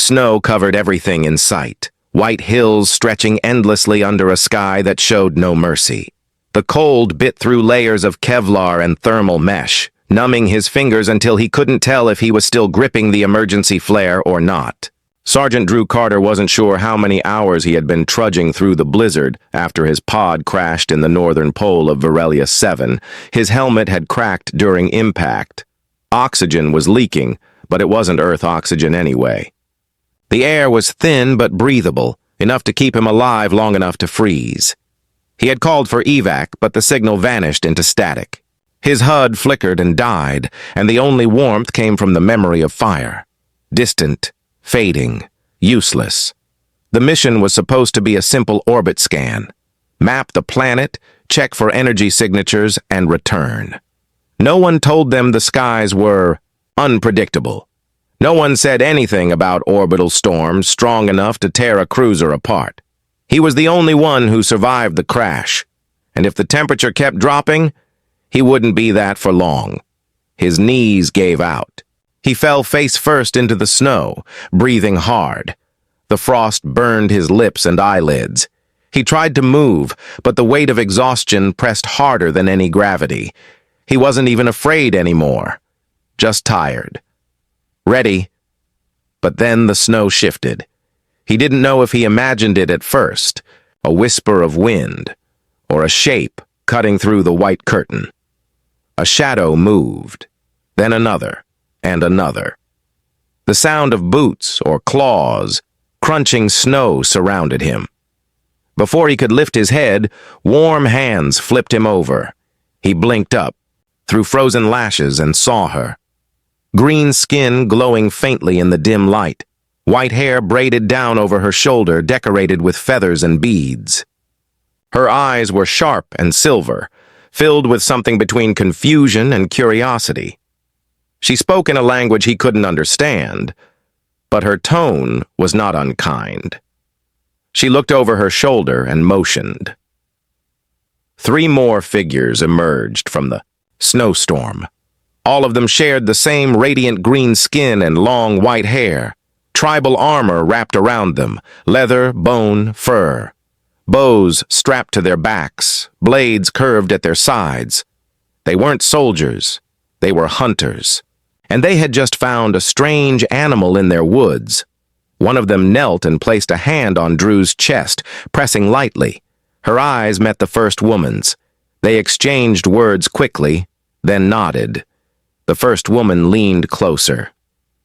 Snow covered everything in sight, white hills stretching endlessly under a sky that showed no mercy. The cold bit through layers of Kevlar and thermal mesh, numbing his fingers until he couldn't tell if he was still gripping the emergency flare or not. Sergeant Drew Carter wasn't sure how many hours he had been trudging through the blizzard after his pod crashed in the northern pole of Varelia 7. His helmet had cracked during impact. Oxygen was leaking, but it wasn't Earth oxygen anyway. The air was thin but breathable, enough to keep him alive long enough to freeze. He had called for evac, but the signal vanished into static. His HUD flickered and died, and the only warmth came from the memory of fire. Distant, fading, useless. The mission was supposed to be a simple orbit scan. Map the planet, check for energy signatures, and return. No one told them the skies were unpredictable. No one said anything about orbital storms strong enough to tear a cruiser apart. He was the only one who survived the crash, and if the temperature kept dropping, he wouldn't be that for long. His knees gave out. He fell face first into the snow, breathing hard. The frost burned his lips and eyelids. He tried to move, but the weight of exhaustion pressed harder than any gravity. He wasn't even afraid anymore, just tired. Ready. But then the snow shifted. He didn't know if he imagined it at first, a whisper of wind, or a shape cutting through the white curtain. A shadow moved, then another, and another. The sound of boots or claws, crunching snow surrounded him. Before he could lift his head, warm hands flipped him over. He blinked up, through frozen lashes, and saw her. Green skin glowing faintly in the dim light, white hair braided down over her shoulder, decorated with feathers and beads. Her eyes were sharp and silver, filled with something between confusion and curiosity. She spoke in a language he couldn't understand, but her tone was not unkind. She looked over her shoulder and motioned. 3 more figures emerged from the snowstorm. All of them shared the same radiant green skin and long white hair. Tribal armor wrapped around them, leather, bone, fur. Bows strapped to their backs, blades curved at their sides. They weren't soldiers, they were hunters. And they had just found a strange animal in their woods. One of them knelt and placed a hand on Drew's chest, pressing lightly. Her eyes met the first woman's. They exchanged words quickly, then nodded. The first woman leaned closer,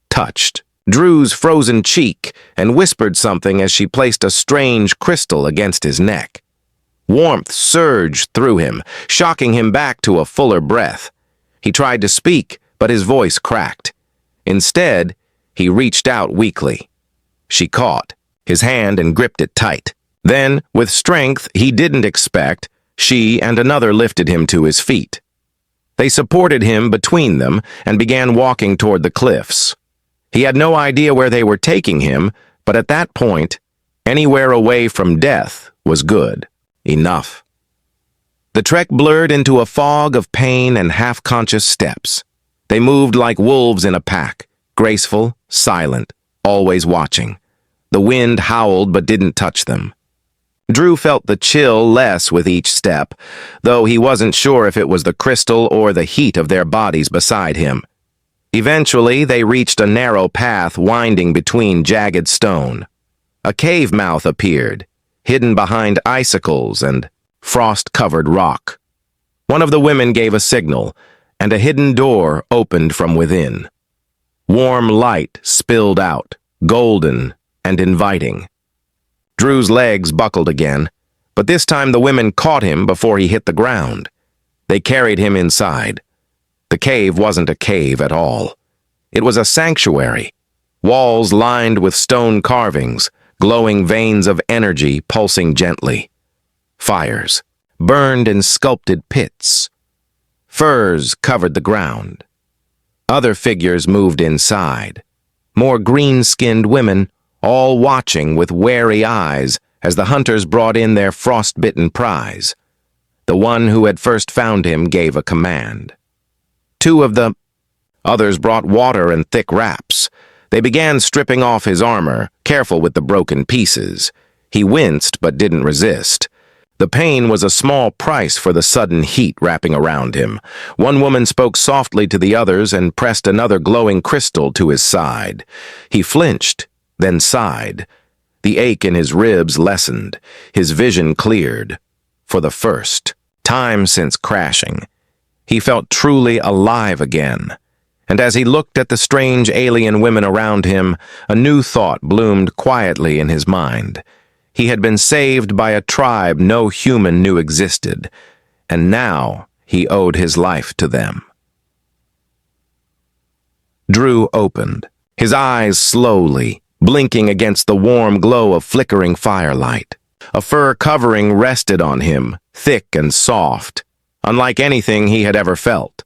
touched Drew's frozen cheek, and whispered something as she placed a strange crystal against his neck. Warmth surged through him, shocking him back to a fuller breath. He tried to speak, but his voice cracked. Instead, he reached out weakly. She caught his hand and gripped it tight. Then, with strength he didn't expect, she and another lifted him to his feet. They supported him between them and began walking toward the cliffs. He had no idea where they were taking him, but at that point, anywhere away from death was good. Enough. The trek blurred into a fog of pain and half-conscious steps. They moved like wolves in a pack, graceful, silent, always watching. The wind howled but didn't touch them. Drew felt the chill less with each step, though he wasn't sure if it was the crystal or the heat of their bodies beside him. Eventually, they reached a narrow path winding between jagged stone. A cave mouth appeared, hidden behind icicles and frost-covered rock. One of the women gave a signal, and a hidden door opened from within. Warm light spilled out, golden and inviting. Drew's legs buckled again, but this time the women caught him before he hit the ground. They carried him inside. The cave wasn't a cave at all. It was a sanctuary, walls lined with stone carvings, glowing veins of energy pulsing gently. Fires burned in sculpted pits. Furs covered the ground. Other figures moved inside, more green-skinned women, all watching with wary eyes as the hunters brought in their frost-bitten prize. The one who had first found him gave a command. 2 of the others brought water and thick wraps. They began stripping off his armor, careful with the broken pieces. He winced but didn't resist. The pain was a small price for the sudden heat wrapping around him. One woman spoke softly to the others and pressed another glowing crystal to his side. He flinched, then sighed. The ache in his ribs lessened. His vision cleared. For the first time since crashing, he felt truly alive again. And as he looked at the strange alien women around him, a new thought bloomed quietly in his mind. He had been saved by a tribe no human knew existed, and now he owed his life to them. Drew opened, his eyes slowly, blinking against the warm glow of flickering firelight. A fur covering rested on him, thick and soft, unlike anything he had ever felt.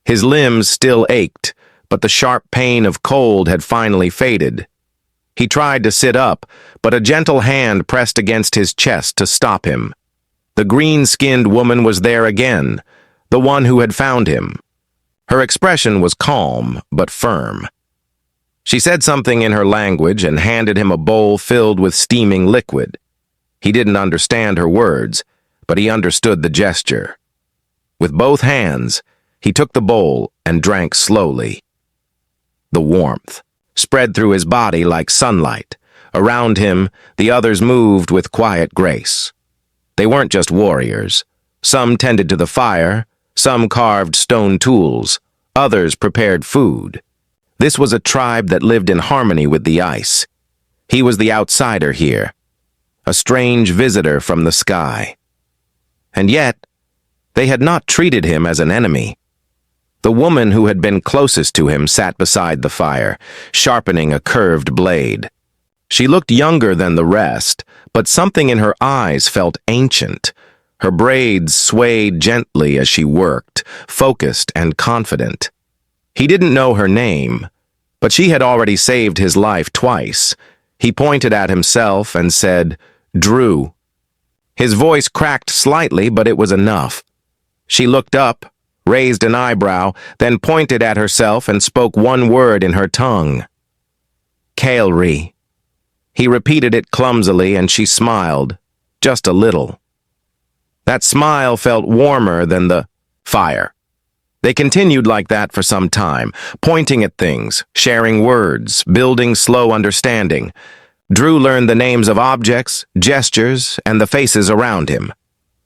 His limbs still ached, but the sharp pain of cold had finally faded. He tried to sit up, but a gentle hand pressed against his chest to stop him. The green-skinned woman was there again, the one who had found him. Her expression was calm, but firm. She said something in her language and handed him a bowl filled with steaming liquid. He didn't understand her words, but he understood the gesture. With both hands, he took the bowl and drank slowly. The warmth spread through his body like sunlight. Around him, the others moved with quiet grace. They weren't just warriors. Some tended to the fire, some carved stone tools, others prepared food. This was a tribe that lived in harmony with the ice. He was the outsider here, a strange visitor from the sky. And yet, they had not treated him as an enemy. The woman who had been closest to him sat beside the fire, sharpening a curved blade. She looked younger than the rest, but something in her eyes felt ancient. Her braids swayed gently as she worked, focused and confident. He didn't know her name, but she had already saved his life twice. He pointed at himself and said, "Drew." His voice cracked slightly, but it was enough. She looked up, raised an eyebrow, then pointed at herself and spoke one word in her tongue. "Kaelri." He repeated it clumsily and she smiled, just a little. That smile felt warmer than the fire. They continued like that for some time, pointing at things, sharing words, building slow understanding. Drew learned the names of objects, gestures, and the faces around him.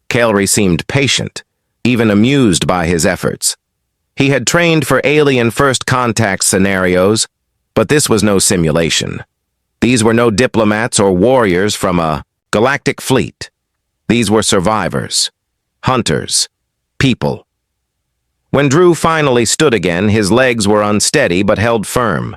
Kaelri seemed patient, even amused by his efforts. He had trained for alien first contact scenarios, but this was no simulation. These were no diplomats or warriors from a galactic fleet. These were survivors, hunters, people. When Drew finally stood again, his legs were unsteady but held firm.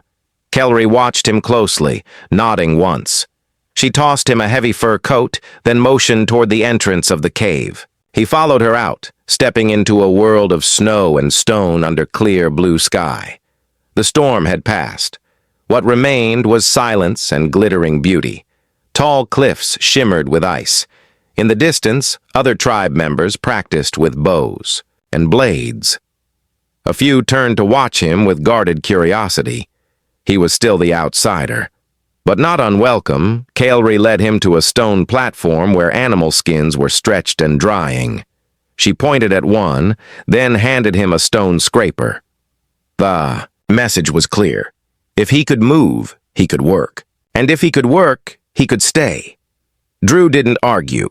Kaelri watched him closely, nodding once. She tossed him a heavy fur coat, then motioned toward the entrance of the cave. He followed her out, stepping into a world of snow and stone under clear blue sky. The storm had passed. What remained was silence and glittering beauty. Tall cliffs shimmered with ice. In the distance, other tribe members practiced with bows and blades. A few turned to watch him with guarded curiosity. He was still the outsider. But not unwelcome, Kaelri led him to a stone platform where animal skins were stretched and drying. She pointed at one, then handed him a stone scraper. The message was clear. If he could move, he could work. And if he could work, he could stay. Drew didn't argue.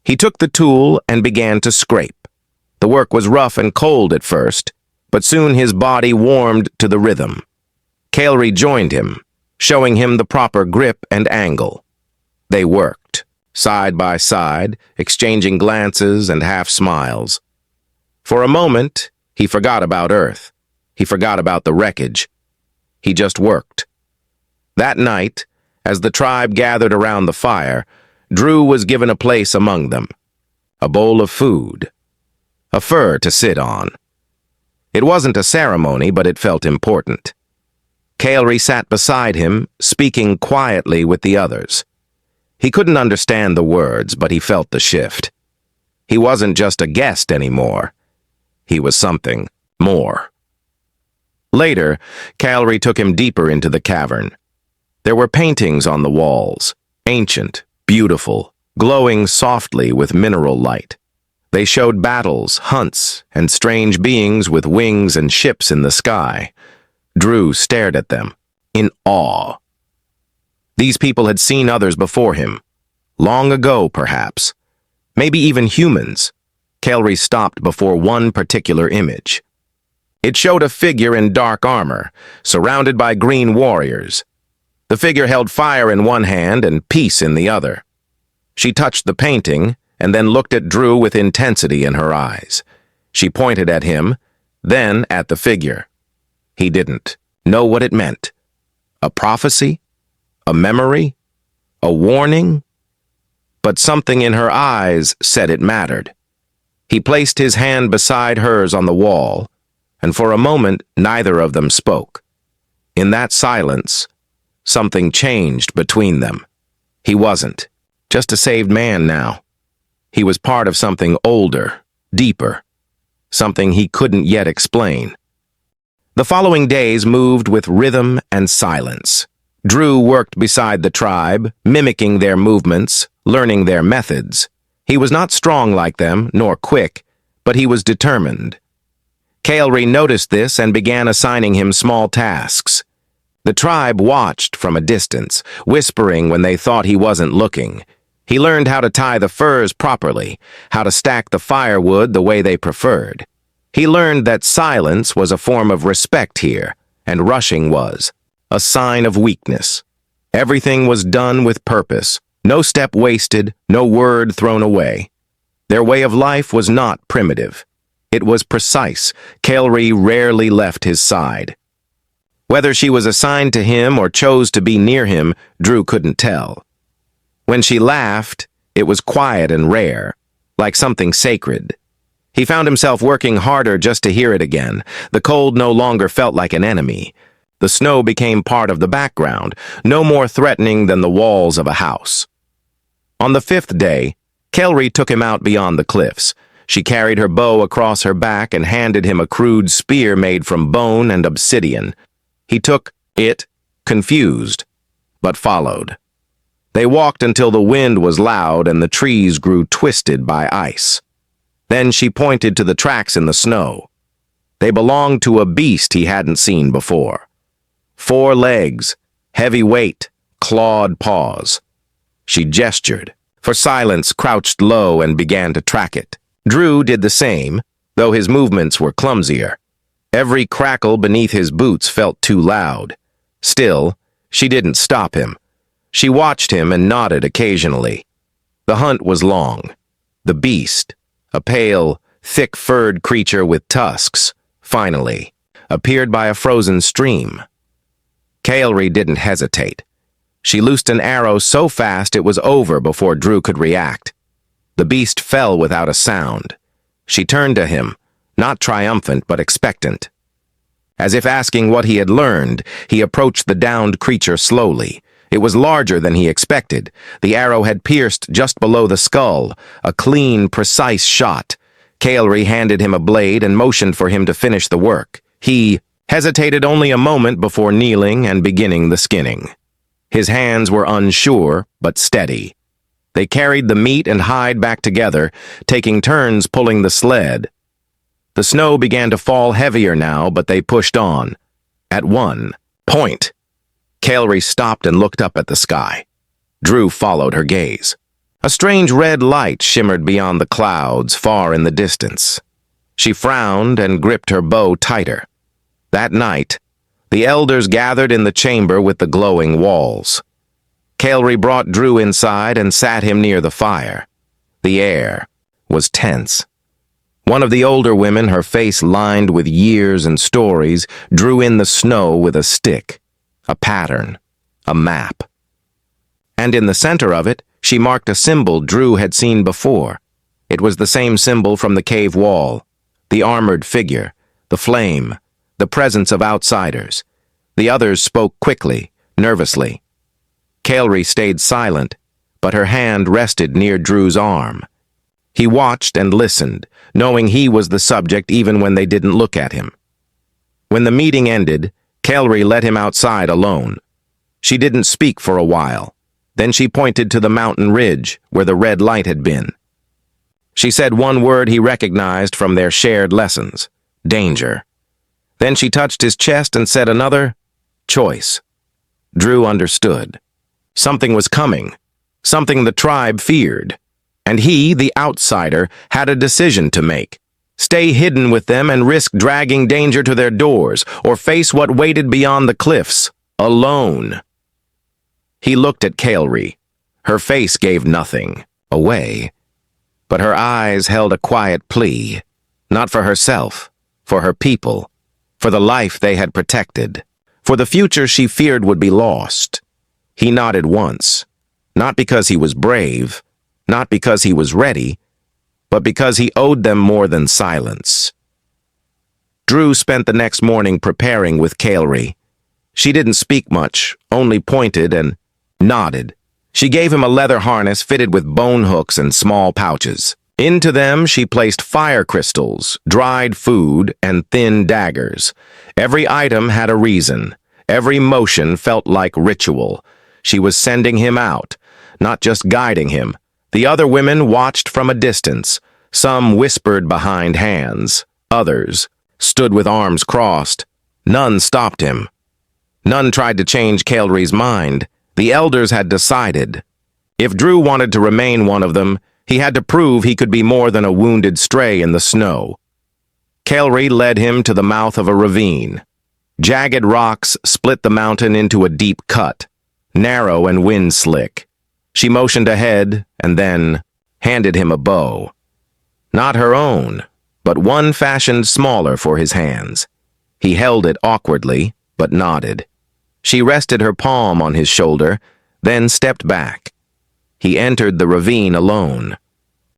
He took the tool and began to scrape. The work was rough and cold at first, but soon his body warmed to the rhythm. Kaelri joined him, showing him the proper grip and angle. They worked, side by side, exchanging glances and half-smiles. For a moment, he forgot about Earth. He forgot about the wreckage. He just worked. That night, as the tribe gathered around the fire, Drew was given a place among them. A bowl of food. A fur to sit on. It wasn't a ceremony, but it felt important. Kaelri sat beside him, speaking quietly with the others. He couldn't understand the words, but he felt the shift. He wasn't just a guest anymore. He was something more. Later, Calry took him deeper into the cavern. There were paintings on the walls, ancient, beautiful, glowing softly with mineral light. They showed battles, hunts, and strange beings with wings and ships in the sky. Drew stared at them, in awe. These people had seen others before him. Long ago, perhaps. Maybe even humans. Calry stopped before one particular image. It showed a figure in dark armor, surrounded by green warriors. The figure held fire in one hand and peace in the other. She touched the painting and then looked at Drew with intensity in her eyes. She pointed at him, then at the figure. He didn't know what it meant. A prophecy? A memory? A warning? But something in her eyes said it mattered. He placed his hand beside hers on the wall, and for a moment neither of them spoke. In that silence, something changed between them. He wasn't just a saved man now. He was part of something older, deeper, something he couldn't yet explain. The following days moved with rhythm and silence. Drew worked beside the tribe, mimicking their movements, learning their methods. He was not strong like them, nor quick, but he was determined. Calry noticed this and began assigning him small tasks. The tribe watched from a distance, whispering when they thought he wasn't looking. He learned how to tie the furs properly, how to stack the firewood the way they preferred. He learned that silence was a form of respect here, and rushing was a sign of weakness. Everything was done with purpose, no step wasted, no word thrown away. Their way of life was not primitive. It was precise. Calry rarely left his side. Whether she was assigned to him or chose to be near him, Drew couldn't tell. When she laughed, it was quiet and rare, like something sacred. He found himself working harder just to hear it again. The cold no longer felt like an enemy. The snow became part of the background, no more threatening than the walls of a house. On the 5th day, Calry took him out beyond the cliffs. She carried her bow across her back and handed him a crude spear made from bone and obsidian. He took it, confused, but followed. They walked until the wind was loud and the trees grew twisted by ice. Then she pointed to the tracks in the snow. They belonged to a beast he hadn't seen before. 4 legs, heavy weight, clawed paws. She gestured, for silence crouched low and began to track it. Drew did the same, though his movements were clumsier. Every crackle beneath his boots felt too loud. Still, she didn't stop him. She watched him and nodded occasionally. The hunt was long. The beast, a pale, thick-furred creature with tusks, finally, appeared by a frozen stream. Calry didn't hesitate. She loosed an arrow so fast it was over before Drew could react. The beast fell without a sound. She turned to him, not triumphant but expectant. As if asking what he had learned, he approached the downed creature slowly. It was larger than he expected. The arrow had pierced just below the skull, a clean, precise shot. Calry handed him a blade and motioned for him to finish the work. He hesitated only a moment before kneeling and beginning the skinning. His hands were unsure, but steady. They carried the meat and hide back together, taking turns pulling the sled. The snow began to fall heavier now, but they pushed on. At one point, Calry stopped and looked up at the sky. Drew followed her gaze. A strange red light shimmered beyond the clouds, far in the distance. She frowned and gripped her bow tighter. That night, the elders gathered in the chamber with the glowing walls. Calry brought Drew inside and sat him near the fire. The air was tense. One of the older women, her face lined with years and stories, drew in the snow with a stick, a pattern, a map. And in the center of it, she marked a symbol Drew had seen before. It was the same symbol from the cave wall, the armored figure, the flame, the presence of outsiders. The others spoke quickly, nervously. Calry stayed silent, but her hand rested near Drew's arm. He watched and listened, knowing he was the subject even when they didn't look at him. When the meeting ended, Kelry let him outside alone. She didn't speak for a while. Then she pointed to the mountain ridge where the red light had been. She said one word he recognized from their shared lessons: danger. Then she touched his chest and said another: choice. Drew understood. Something was coming, something the tribe feared. And he, the outsider, had a decision to make: stay hidden with them and risk dragging danger to their doors, or face what waited beyond the cliffs, alone. He looked at Kelry. Her face gave nothing away, but her eyes held a quiet plea, not for herself, for her people, for the life they had protected, for the future she feared would be lost. He nodded once, not because he was brave, not because he was ready, but because he owed them more than silence. Drew spent the next morning preparing with Kelry. She didn't speak much, only pointed and nodded. She gave him a leather harness fitted with bone hooks and small pouches. Into them she placed fire crystals, dried food, and thin daggers. Every item had a reason. Every motion felt like ritual. She was sending him out, not just guiding him. The other women watched from a distance. Some whispered behind hands. Others stood with arms crossed. None stopped him. None tried to change Kelry's mind. The elders had decided. If Drew wanted to remain one of them, he had to prove he could be more than a wounded stray in the snow. Kelry led him to the mouth of a ravine. Jagged rocks split the mountain into a deep cut, narrow and wind-slick. She motioned ahead and then handed him a bow. Not her own, but one fashioned smaller for his hands. He held it awkwardly, but nodded. She rested her palm on his shoulder, then stepped back. He entered the ravine alone.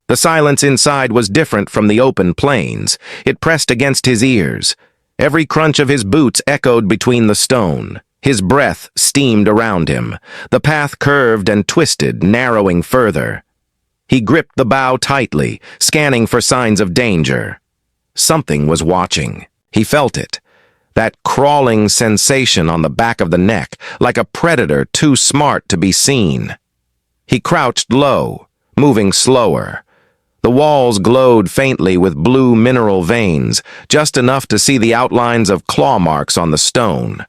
The silence inside was different from the open plains. It pressed against his ears. Every crunch of his boots echoed between the stone. His breath steamed around him. The path curved and twisted, narrowing further. He gripped the bough tightly, scanning for signs of danger. Something was watching. He felt it. That crawling sensation on the back of the neck, like a predator too smart to be seen. He crouched low, moving slower. The walls glowed faintly with blue mineral veins, just enough to see the outlines of claw marks on the stone.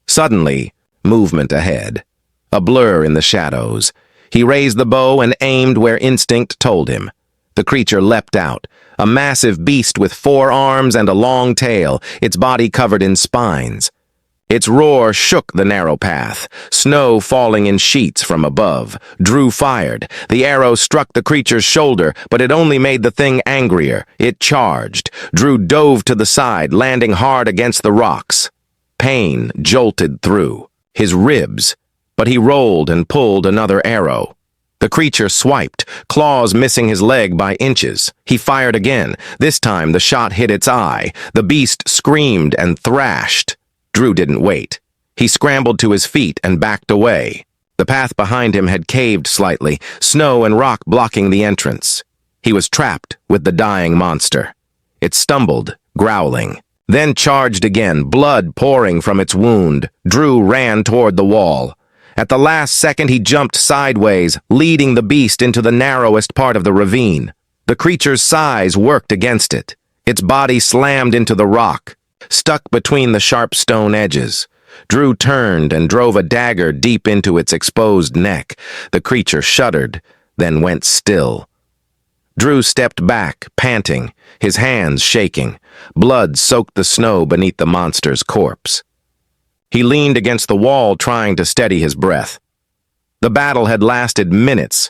Suddenly, movement ahead. A blur in the shadows. He raised the bow and aimed where instinct told him. The creature leapt out, a massive beast with 4 arms and a long tail, its body covered in spines. Its roar shook the narrow path, snow falling in sheets from above. Drew fired. The arrow struck the creature's shoulder, but it only made the thing angrier. It charged. Drew dove to the side, landing hard against the rocks. Pain jolted through his ribs, but he rolled and pulled another arrow. The creature swiped, claws missing his leg by inches. He fired again. This time the shot hit its eye. The beast screamed and thrashed. Drew didn't wait. He scrambled to his feet and backed away. The path behind him had caved slightly, snow and rock blocking the entrance. He was trapped with the dying monster. It stumbled, growling, then charged again, blood pouring from its wound. Drew ran toward the wall. At the last second, he jumped sideways, leading the beast into the narrowest part of the ravine. The creature's size worked against it. Its body slammed into the rock, stuck between the sharp stone edges. Drew turned and drove a dagger deep into its exposed neck. The creature shuddered, then went still. Drew stepped back, panting, his hands shaking. Blood soaked the snow beneath the monster's corpse. He leaned against the wall, trying to steady his breath. The battle had lasted minutes,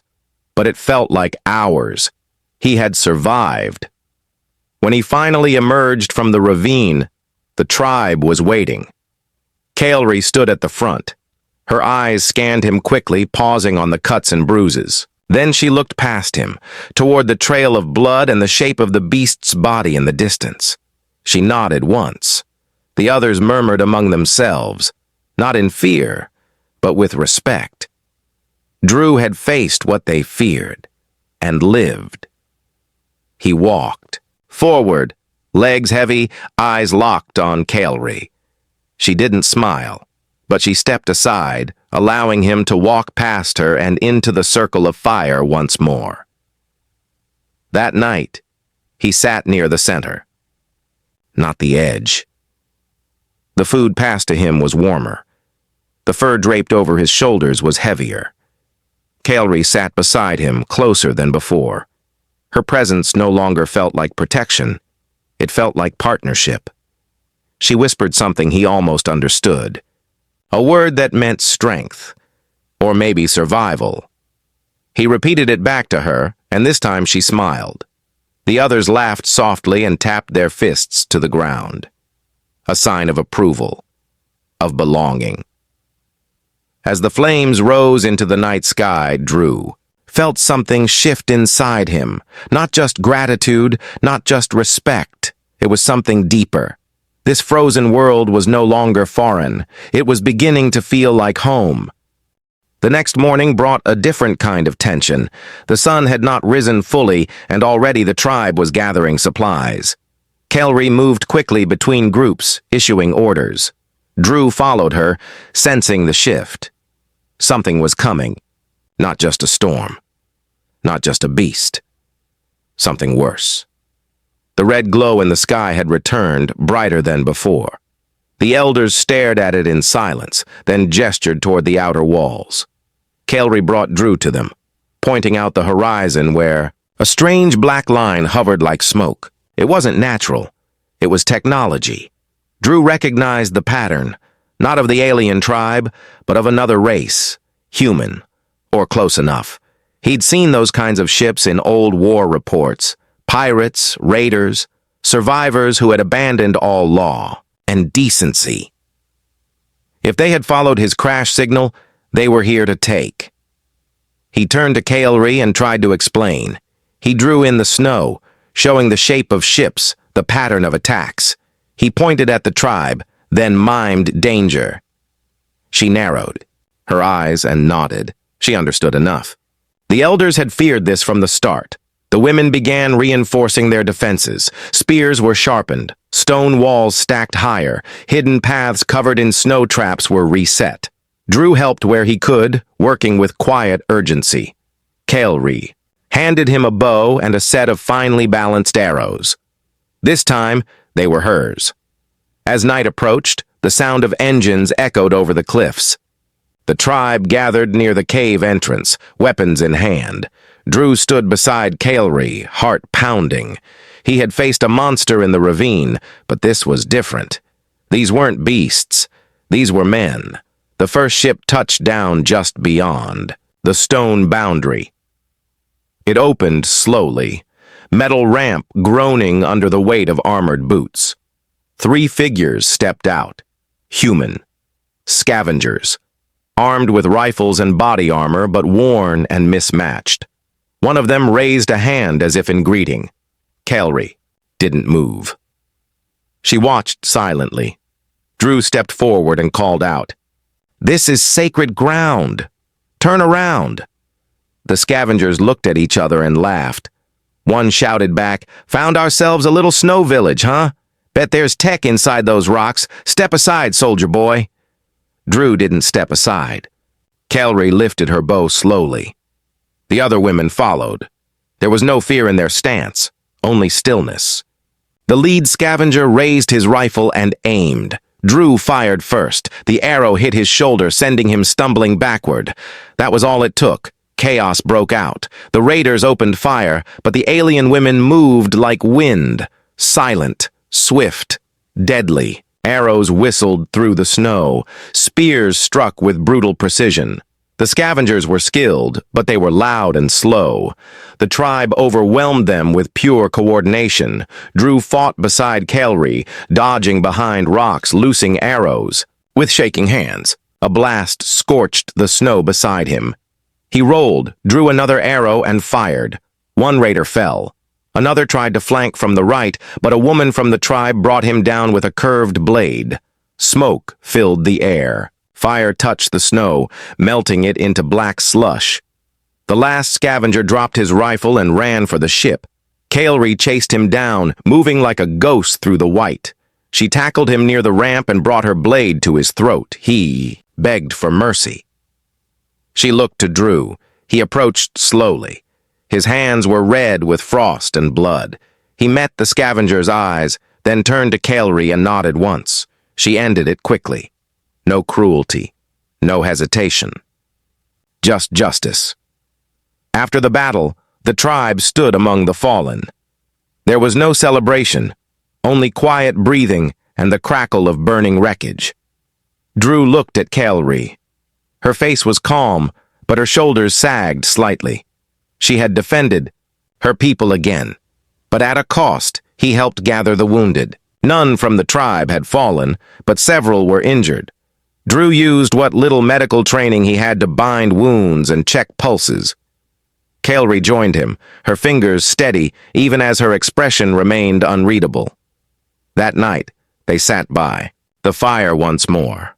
but it felt like hours. He had survived. When he finally emerged from the ravine, the tribe was waiting. Kelry stood at the front. Her eyes scanned him quickly, pausing on the cuts and bruises. Then she looked past him, toward the trail of blood and the shape of the beast's body in the distance. She nodded once. The others murmured among themselves, not in fear, but with respect. Drew had faced what they feared, and lived. He walked forward, legs heavy, eyes locked on Kael'ri. She didn't smile, but she stepped aside, allowing him to walk past her and into the circle of fire once more. That night, he sat near the center, not the edge. The food passed to him was warmer. The fur draped over his shoulders was heavier. Kael'ri sat beside him, closer than before. Her presence no longer felt like protection. It felt like partnership. She whispered something he almost understood. A word that meant strength, or maybe survival. He repeated it back to her, and this time she smiled. The others laughed softly and tapped their fists to the ground. A sign of approval, of belonging. As the flames rose into the night sky, Drew felt something shift inside him. Not just gratitude, not just respect. It was something deeper. This frozen world was no longer foreign. It was beginning to feel like home. The next morning brought a different kind of tension. The sun had not risen fully, and already the tribe was gathering supplies. Kael'ri moved quickly between groups, issuing orders. Drew followed her, sensing the shift. Something was coming. Not just a storm. Not just a beast. Something worse. The red glow in the sky had returned, brighter than before. The elders stared at it in silence, then gestured toward the outer walls. Kael'ri brought Drew to them, pointing out the horizon where a strange black line hovered like smoke. It wasn't natural. It was technology. Drew recognized the pattern, not of the alien tribe, but of another race, human, or close enough. He'd seen those kinds of ships in old war reports. Pirates, raiders, survivors who had abandoned all law and decency. If they had followed his crash signal, they were here to take. He turned to Kael'ri and tried to explain. He drew in the snow, showing the shape of ships, the pattern of attacks. He pointed at the tribe, then mimed danger. She narrowed her eyes and nodded. She understood enough. The elders had feared this from the start. The women began reinforcing their defenses. Spears were sharpened, stone walls stacked higher, hidden paths covered in snow traps were reset. Drew helped where he could, working with quiet urgency. Kael'ri handed him a bow and a set of finely balanced arrows. This time, they were hers. As night approached, the sound of engines echoed over the cliffs. The tribe gathered near the cave entrance, weapons in hand. Drew stood beside Kael'ri, heart pounding. He had faced a monster in the ravine, but this was different. These weren't beasts. These were men. The first ship touched down just beyond, the stone boundary. It opened slowly, metal ramp groaning under the weight of armored boots. 3 figures stepped out. Human. Scavengers. Armed with rifles and body armor, but worn and mismatched. One of them raised a hand as if in greeting. Kael'ri didn't move. She watched silently. Drew stepped forward and called out, "This is sacred ground. Turn around." The scavengers looked at each other and laughed. One shouted back, "Found ourselves a little snow village, huh? Bet there's tech inside those rocks. Step aside, soldier boy." Drew didn't step aside. Kael'ri lifted her bow slowly. The other women followed. There was no fear in their stance, only stillness. The lead scavenger raised his rifle and aimed. Drew fired first. The arrow hit his shoulder, sending him stumbling backward. That was all it took. Chaos broke out. The raiders opened fire, but the alien women moved like wind, silent, swift, deadly. Arrows whistled through the snow. Spears struck with brutal precision. The scavengers were skilled, but they were loud and slow. The tribe overwhelmed them with pure coordination. Drew fought beside Kael'ri, dodging behind rocks, loosing arrows. With shaking hands, a blast scorched the snow beside him. He rolled, drew another arrow, and fired. One raider fell. Another tried to flank from the right, but a woman from the tribe brought him down with a curved blade. Smoke filled the air. Fire touched the snow, melting it into black slush. The last scavenger dropped his rifle and ran for the ship. Kaelri chased him down, moving like a ghost through the white. She tackled him near the ramp and brought her blade to his throat. He begged for mercy. She looked to Drew. He approached slowly. His hands were red with frost and blood. He met the scavenger's eyes, then turned to Kaelri and nodded once. She ended it quickly. No cruelty, no hesitation. Just justice. After the battle, the tribe stood among the fallen. There was no celebration, only quiet breathing and the crackle of burning wreckage. Drew looked at Kaelri. Her face was calm, but her shoulders sagged slightly. She had defended her people again, but at a cost. He helped gather the wounded. None from the tribe had fallen, but several were injured. Drew used what little medical training he had to bind wounds and check pulses. Kaelri joined him, her fingers steady even as her expression remained unreadable. That night, they sat by the fire once more.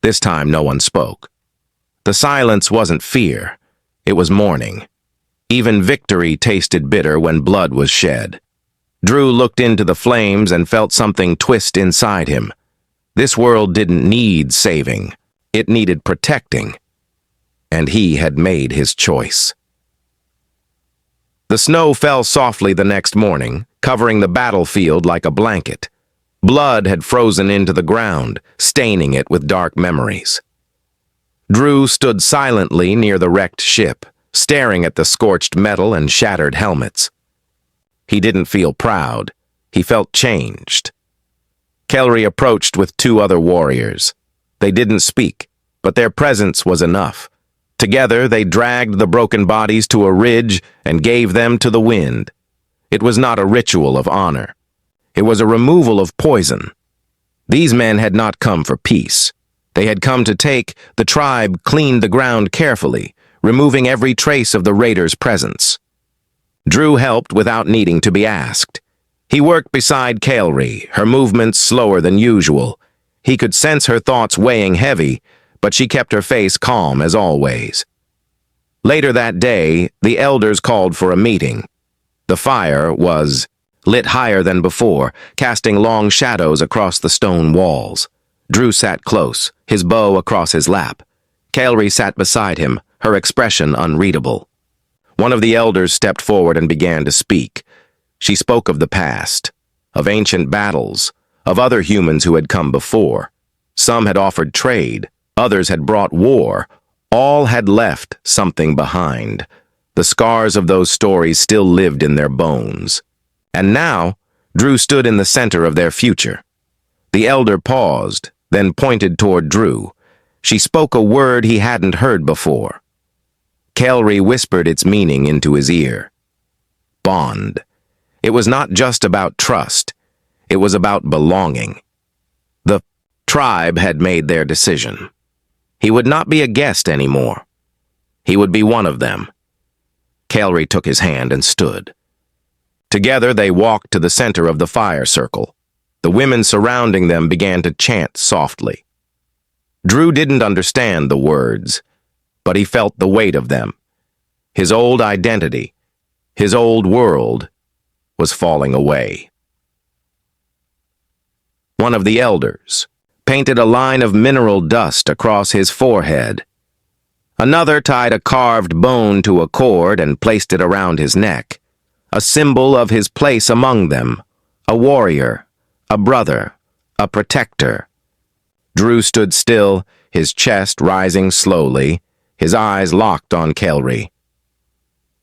This time no one spoke. The silence wasn't fear, it was mourning. Even victory tasted bitter when blood was shed. Drew looked into the flames and felt something twist inside him. This world didn't need saving. It needed protecting. And he had made his choice. The snow fell softly the next morning, covering the battlefield like a blanket. Blood had frozen into the ground, staining it with dark memories. Drew stood silently near the wrecked ship, staring at the scorched metal and shattered helmets. He didn't feel proud. He felt changed. Kaelri approached with two other warriors. They didn't speak, but their presence was enough. Together, they dragged the broken bodies to a ridge and gave them to the wind. It was not a ritual of honor. It was a removal of poison. These men had not come for peace. They had come to take. The tribe cleaned the ground carefully, removing every trace of the raiders' presence. Drew helped without needing to be asked. He worked beside Kaelri, her movements slower than usual. He could sense her thoughts weighing heavy, but she kept her face calm as always. Later that day, the elders called for a meeting. The fire was lit higher than before, casting long shadows across the stone walls. Drew sat close, his bow across his lap. Kaelri sat beside him, her expression unreadable. One of the elders stepped forward and began to speak. She spoke of the past, of ancient battles, of other humans who had come before. Some had offered trade, others had brought war. All had left something behind. The scars of those stories still lived in their bones. And now, Drew stood in the center of their future. The elder paused, then pointed toward Drew. She spoke a word he hadn't heard before. Kaelri whispered its meaning into his ear. Bond. It was not just about trust. It was about belonging. The tribe had made their decision. He would not be a guest anymore. He would be one of them. Kaelri took his hand and stood. Together they walked to the center of the fire circle. The women surrounding them began to chant softly. Drew didn't understand the words, but he felt the weight of them. His old identity, his old world, was falling away. One of the elders painted a line of mineral dust across his forehead. Another tied a carved bone to a cord and placed it around his neck, a symbol of his place among them, a warrior, a brother, a protector. Drew stood still, his chest rising slowly, his eyes locked on Kaelri.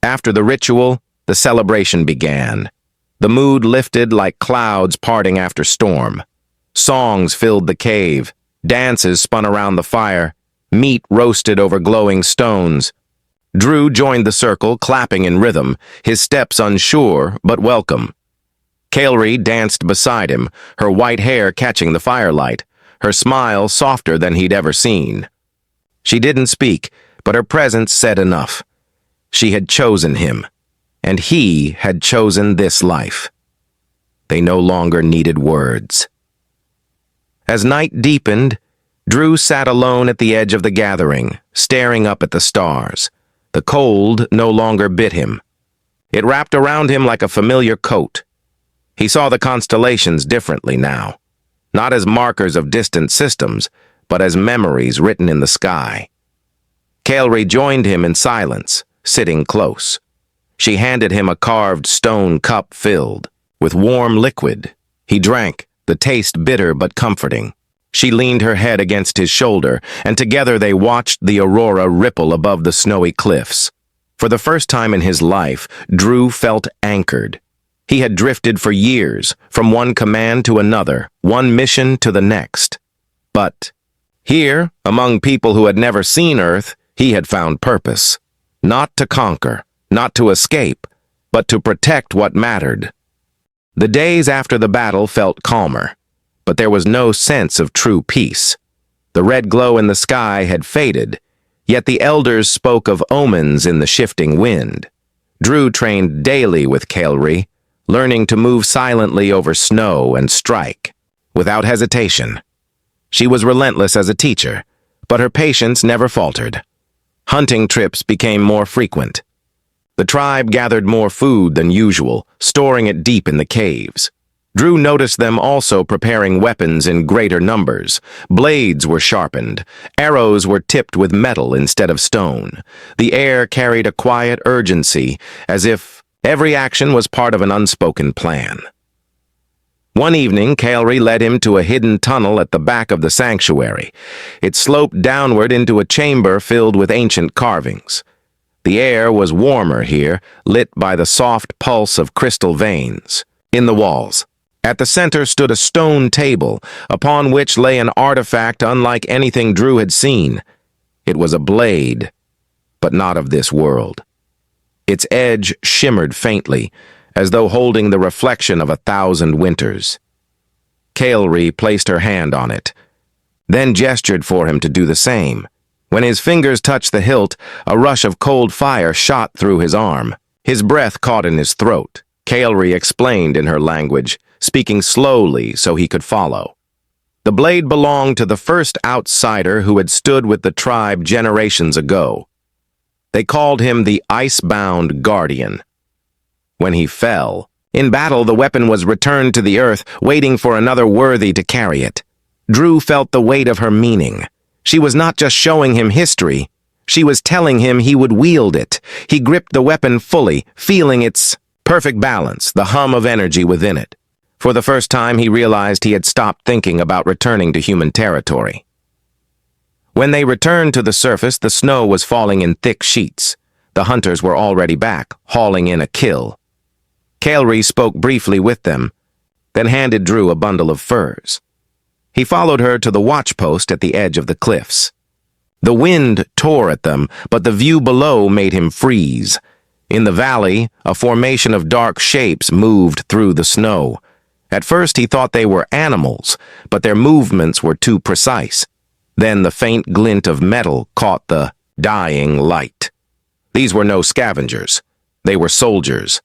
After the ritual, the celebration began. The mood lifted like clouds parting after storm. Songs filled the cave, dances spun around the fire, meat roasted over glowing stones. Drew joined the circle, clapping in rhythm, his steps unsure but welcome. Kaelri danced beside him, her white hair catching the firelight, her smile softer than he'd ever seen. She didn't speak, but her presence said enough. She had chosen him, and he had chosen this life. They no longer needed words. As night deepened, Drew sat alone at the edge of the gathering, staring up at the stars. The cold no longer bit him. It wrapped around him like a familiar coat. He saw the constellations differently now, not as markers of distant systems, but as memories written in the sky. Kale rejoined him in silence, sitting close. She handed him a carved stone cup filled with warm liquid. He drank, the taste bitter but comforting. She leaned her head against his shoulder, and together they watched the aurora ripple above the snowy cliffs. For the first time in his life, Drew felt anchored. He had drifted for years, from one command to another, one mission to the next. But here, among people who had never seen Earth, he had found purpose. Not to conquer, not to escape, but to protect what mattered. The days after the battle felt calmer, but there was no sense of true peace. The red glow in the sky had faded, yet the elders spoke of omens in the shifting wind. Drew trained daily with Kael'ri, learning to move silently over snow and strike, without hesitation. She was relentless as a teacher, but her patience never faltered. Hunting trips became more frequent. The tribe gathered more food than usual, storing it deep in the caves. Drew noticed them also preparing weapons in greater numbers. Blades were sharpened. Arrows were tipped with metal instead of stone. The air carried a quiet urgency, as if every action was part of an unspoken plan. One evening, Kael'ri led him to a hidden tunnel at the back of the sanctuary. It sloped downward into a chamber filled with ancient carvings. The air was warmer here, lit by the soft pulse of crystal veins. In the walls, at the center stood a stone table, upon which lay an artifact unlike anything Drew had seen. It was a blade, but not of this world. Its edge shimmered faintly, as though holding the reflection of 1,000 winters. Kael'ri placed her hand on it, then gestured for him to do the same. When his fingers touched the hilt, a rush of cold fire shot through his arm. His breath caught in his throat. Kael'ri explained in her language, speaking slowly so he could follow. The blade belonged to the first outsider who had stood with the tribe generations ago. They called him the Icebound Guardian. When he fell, in battle the weapon was returned to the earth, waiting for another worthy to carry it. Drew felt the weight of her meaning. She was not just showing him history, she was telling him he would wield it. He gripped the weapon fully, feeling its perfect balance, the hum of energy within it. For the first time he realized he had stopped thinking about returning to human territory. When they returned to the surface, the snow was falling in thick sheets. The hunters were already back, hauling in a kill. Kael'ri spoke briefly with them, then handed Drew a bundle of furs. He followed her to the watchpost at the edge of the cliffs. The wind tore at them, but the view below made him freeze. In the valley, a formation of dark shapes moved through the snow. At first he thought they were animals, but their movements were too precise. Then the faint glint of metal caught the dying light. These were no scavengers. They were soldiers.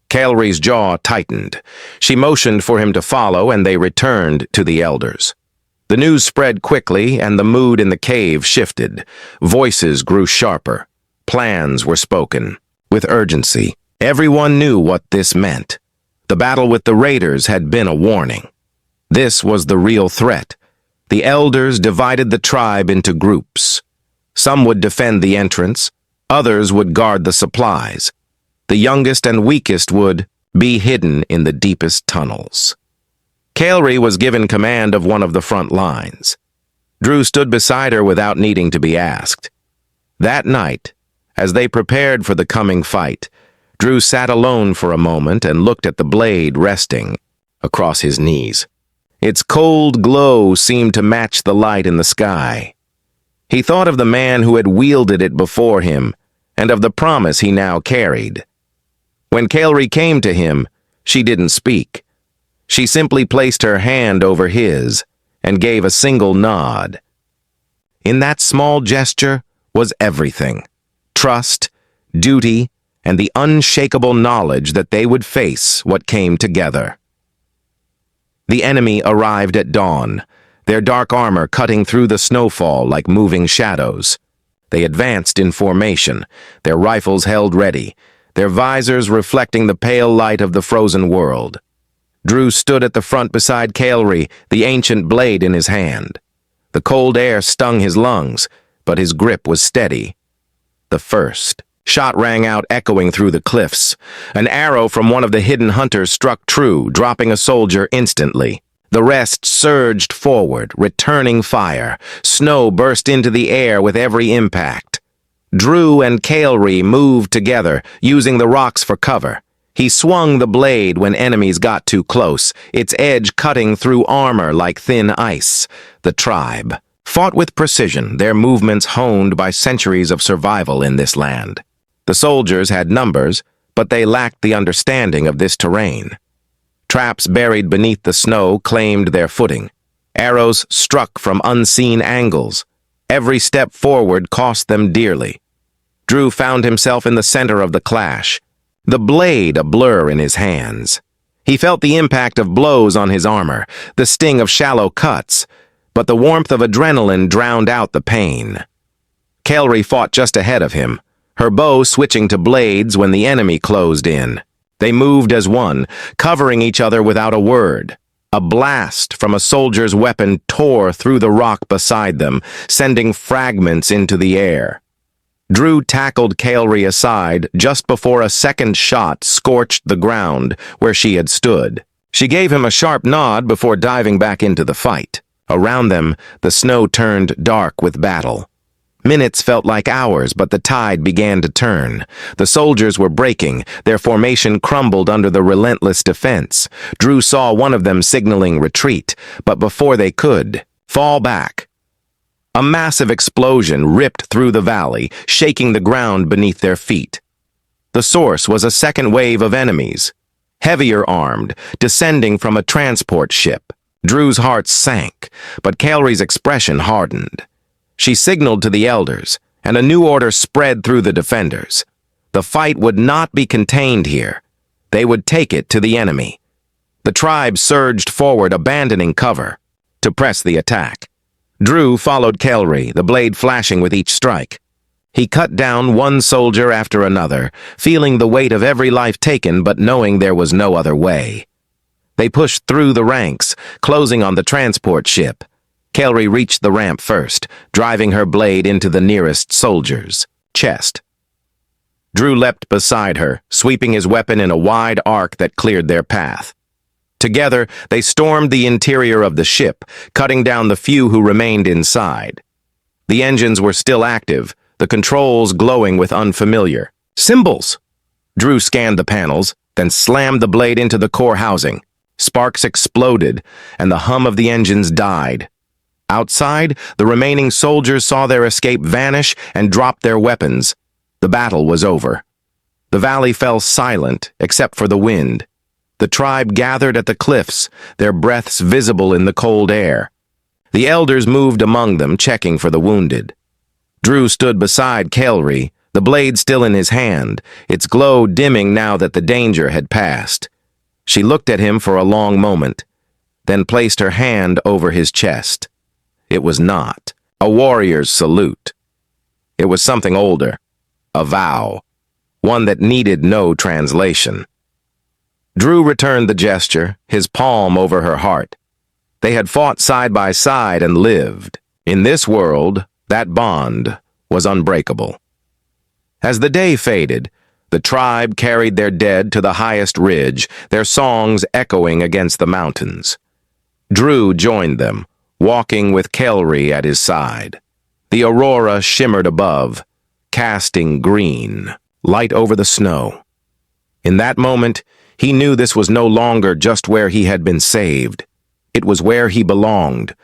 Kael'ri's jaw tightened. She motioned for him to follow, and they returned to the elders. The news spread quickly, and the mood in the cave shifted. Voices grew sharper. Plans were spoken. With urgency, everyone knew what this meant. The battle with the raiders had been a warning. This was the real threat. The elders divided the tribe into groups. Some would defend the entrance, others would guard the supplies. The youngest and weakest would be hidden in the deepest tunnels. Kael'ri was given command of one of the front lines. Drew stood beside her without needing to be asked. That night, as they prepared for the coming fight, Drew sat alone for a moment and looked at the blade resting across his knees. Its cold glow seemed to match the light in the sky. He thought of the man who had wielded it before him and of the promise he now carried. When Kael'ri came to him, she didn't speak. She simply placed her hand over his and gave a single nod. In that small gesture was everything: trust, duty, and the unshakable knowledge that they would face what came together. The enemy arrived at dawn, their dark armor cutting through the snowfall like moving shadows. They advanced in formation, their rifles held ready. their visors reflecting the pale light of the frozen world. Drew stood at the front beside Kael'ri, the ancient blade in his hand. The cold air stung his lungs, but his grip was steady. The first shot rang out, echoing through the cliffs. An arrow from one of the hidden hunters struck true, dropping a soldier instantly. The rest surged forward, returning fire. Snow burst into the air with every impact. Drew and Kael'ri moved together, using the rocks for cover. He swung the blade when enemies got too close, its edge cutting through armor like thin ice. The tribe fought with precision, their movements honed by centuries of survival in this land. The soldiers had numbers, but they lacked the understanding of this terrain. Traps buried beneath the snow claimed their footing. Arrows struck from unseen angles. Every step forward cost them dearly. Drew found himself in the center of the clash, the blade a blur in his hands. He felt the impact of blows on his armor, the sting of shallow cuts, but the warmth of adrenaline drowned out the pain. Kael'ri fought just ahead of him, her bow switching to blades when the enemy closed in. They moved as one, covering each other without a word. A blast from a soldier's weapon tore through the rock beside them, sending fragments into the air. Drew tackled Kael'ri aside just before a second shot scorched the ground where she had stood. She gave him a sharp nod before diving back into the fight. Around them, the snow turned dark with battle. Minutes felt like hours, but the tide began to turn. The soldiers were breaking, their formation crumbled under the relentless defense. Drew saw one of them signaling retreat, but before they could, fall back. A massive explosion ripped through the valley, shaking the ground beneath their feet. The source was a second wave of enemies, heavier armed, descending from a transport ship. Drew's heart sank, but Kael'ri's expression hardened. She signaled to the elders, and a new order spread through the defenders. The fight would not be contained here. They would take it to the enemy. The tribe surged forward, abandoning cover, to press the attack. Drew followed Kael'ri, the blade flashing with each strike. He cut down one soldier after another, feeling the weight of every life taken but knowing there was no other way. They pushed through the ranks, closing on the transport ship. Kael'ri reached the ramp first, driving her blade into the nearest soldier's chest. Drew leapt beside her, sweeping his weapon in a wide arc that cleared their path. Together, they stormed the interior of the ship, cutting down the few who remained inside. The engines were still active, the controls glowing with unfamiliar symbols. Drew scanned the panels, then slammed the blade into the core housing. Sparks exploded, and the hum of the engines died. Outside, the remaining soldiers saw their escape vanish and dropped their weapons. The battle was over. The valley fell silent, except for the wind. The tribe gathered at the cliffs, their breaths visible in the cold air. The elders moved among them, checking for the wounded. Drew stood beside Kael'ri, the blade still in his hand, its glow dimming now that the danger had passed. She looked at him for a long moment, then placed her hand over his chest. It was not a warrior's salute. It was something older, a vow, one that needed no translation. Drew returned the gesture, his palm over her heart. They had fought side by side and lived. In this world, that bond was unbreakable. As the day faded, the tribe carried their dead to the highest ridge, their songs echoing against the mountains. Drew joined them, walking with Kael'ri at his side. The aurora shimmered above, casting green light over the snow. In that moment, he knew this was no longer just where he had been saved. It was where he belonged,